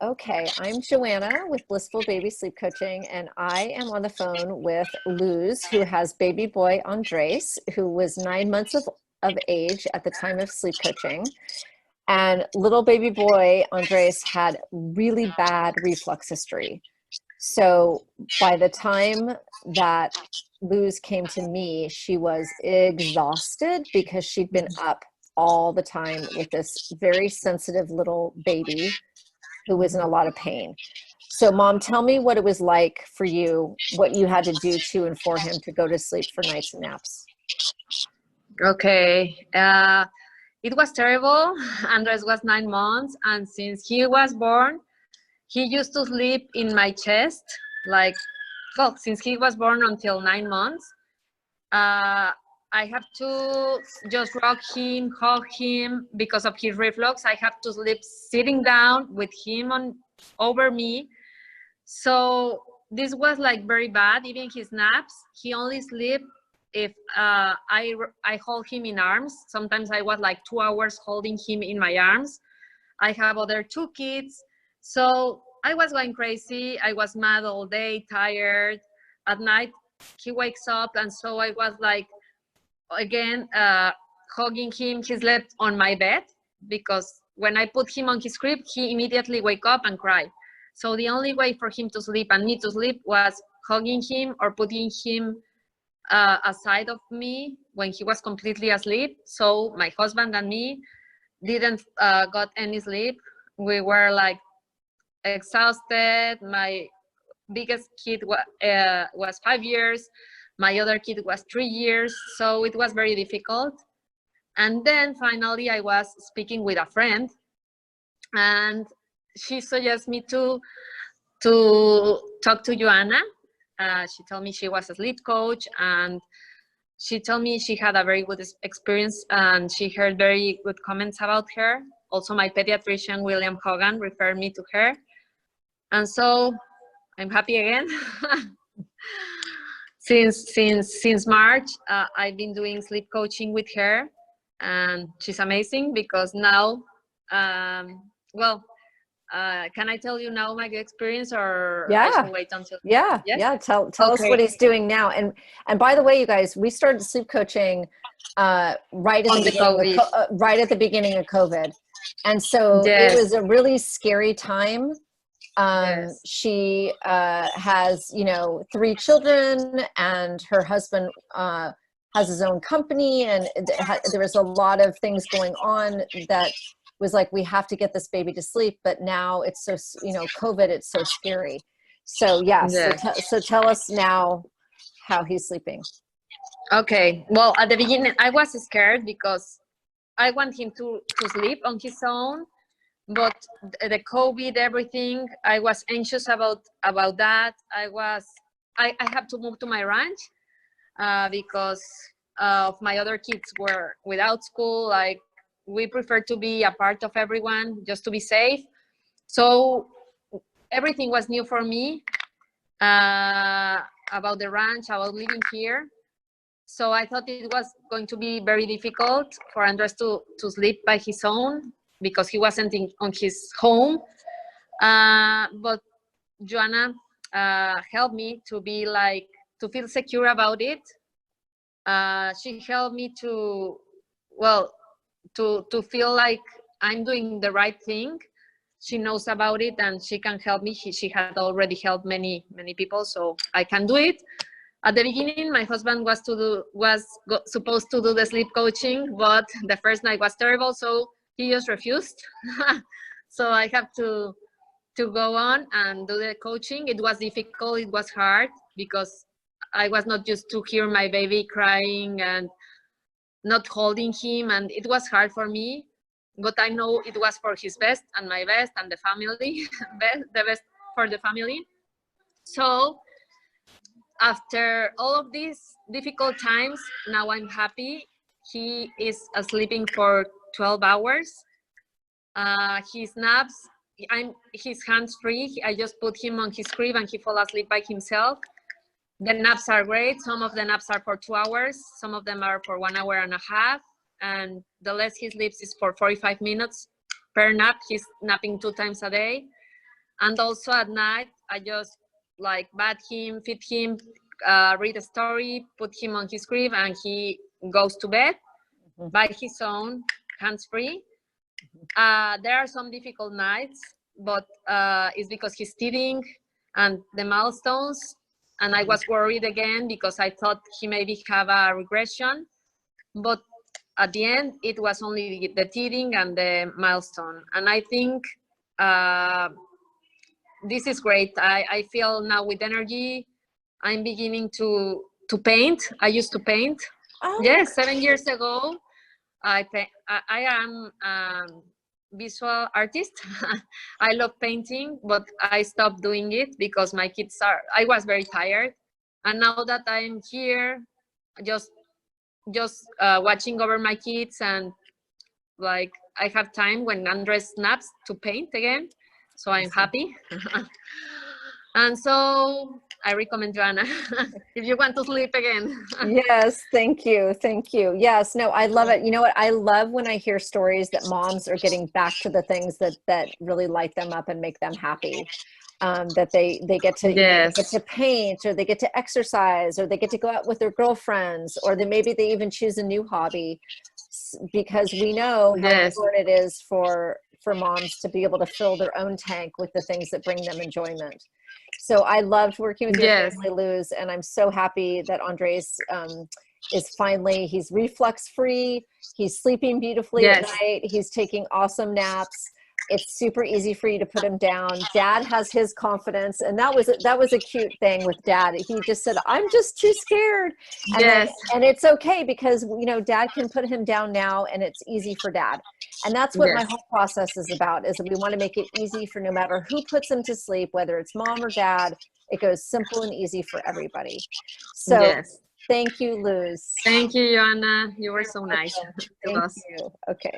Okay, I'm Joanna with Blissful Baby Sleep Coaching, and I am on the phone with Luz, who has baby boy Andres, who was 9 months of age at the time of sleep coaching. And little baby boy Andres had really bad reflux history. So by the time that Luz came to me, she was exhausted because she'd been up all the time with this very sensitive little baby who was in a lot of pain. So Mom, tell me what it was like for you, what you had to do to and for him to go to sleep for nights and naps. Okay, it was terrible. Andres was 9 months, and since he was born, he used to sleep in my chest, like, well, since he was born until 9 months. I have to just rock him, hug him because of his reflux. I have to sleep sitting down with him on over me. So this was like very bad. Even his naps, he only sleep if I hold him in arms. Sometimes I was like 2 hours holding him in my arms. I have other two kids, so I was going crazy. I was mad all day, tired. At night, he wakes up, and so I was like, again, hugging him. He slept on my bed because when I put him on his crib, he immediately wake up and cry. So the only way for him to sleep and me to sleep was hugging him or putting him aside of me when he was completely asleep. So my husband and me didn't got any sleep. We were like exhausted. My biggest kid was 5 years. My other kid was 3 years. So it was very difficult. And then finally I was speaking with a friend, and she suggested me to talk to Joanna. She told me she was a sleep coach, and she told me she had a very good experience and she heard very good comments about her. Also, my pediatrician, William Hogan, referred me to her. And so I'm happy again. Since March, I've been doing sleep coaching with her, and she's amazing because now, can I tell you now my experience, or Yeah. I should wait until? Yeah. Yes? Yeah. Tell us what he's doing now. And by the way, you guys, we started sleep coaching right at the beginning of COVID. And so Yes. it was a really scary time. Yes. She has, 3 children, and her husband has his own company, and there was a lot of things going on that was like, we have to get this baby to sleep. But now it's so, COVID, it's so scary. So yes, so tell us now how he's sleeping. Okay, well, at the beginning I was scared because I want him to sleep on his own, but the COVID, everything, I was anxious about that. I have to move to my ranch because of my other kids were without school. Like, we prefer to be a part of everyone just to be safe. So everything was new for me about the ranch, about living here. So I thought it was going to be very difficult for Andres to sleep by his own because he wasn't on his home. But Joanna helped me to feel secure about it. She helped me to feel like I'm doing the right thing. She knows about it and she can help me. She had already helped many people, so I can do it. At the beginning, my husband was supposed to do the sleep coaching, but the first night was terrible, so he just refused. So I have to go on and do the coaching. It was difficult. It was hard because I was not used to hear my baby crying and not holding him, and it was hard for me. But I know it was for his best and my best and the family, the best for the family. So after all of these difficult times, now I'm happy. He is sleeping for 12 hours. His naps, he's hands-free. I just put him on his crib and he falls asleep by himself. The naps are great. Some of the naps are for 2 hours. Some of them are for 1 hour and a half. And the less he sleeps is for 45 minutes per nap. He's napping 2 times a day. And also at night, I just like bath him, feed him, read a story, put him on his crib, and he goes to bed by his own, hands free. There are some difficult nights, but it's because he's teething and the milestones. And I was worried again because I thought he maybe have a regression. But at the end, it was only the teething and the milestone. And I think this is great. I feel now with energy. I'm beginning to paint. I used to paint. Oh. Yes, 7 years ago. I am visual artist. I love painting, but I stopped doing it because my kids I was very tired. And now that I'm here, just watching over my kids, and like I have time when Andres snaps to paint again. So I'm happy. And so I recommend Joanna if you want to sleep again. Yes, thank you. Thank you. Yes, no, I love it. You know what? I love when I hear stories that moms are getting back to the things that really light them up and make them happy. That they get to, you know, they get to paint, or they get to exercise, or they get to go out with their girlfriends, or maybe they even choose a new hobby, because we know how important it is for moms to be able to fill their own tank with the things that bring them enjoyment. So I loved working with your family, Luz, and I'm so happy that Andres is finally, he's reflux free. He's sleeping beautifully at night. He's taking awesome naps. It's super easy for you to put him down. Dad has his confidence, and that was a cute thing with Dad. He just said, "I'm just too scared," and and it's okay, because you know Dad can put him down now, and it's easy for Dad. And that's what my whole process is about. Is that we want to make it easy for no matter who puts him to sleep, whether it's mom or dad. It goes simple and easy for everybody. So thank you, Luz. Thank you, Joanna. You were so nice. Thank you. Okay.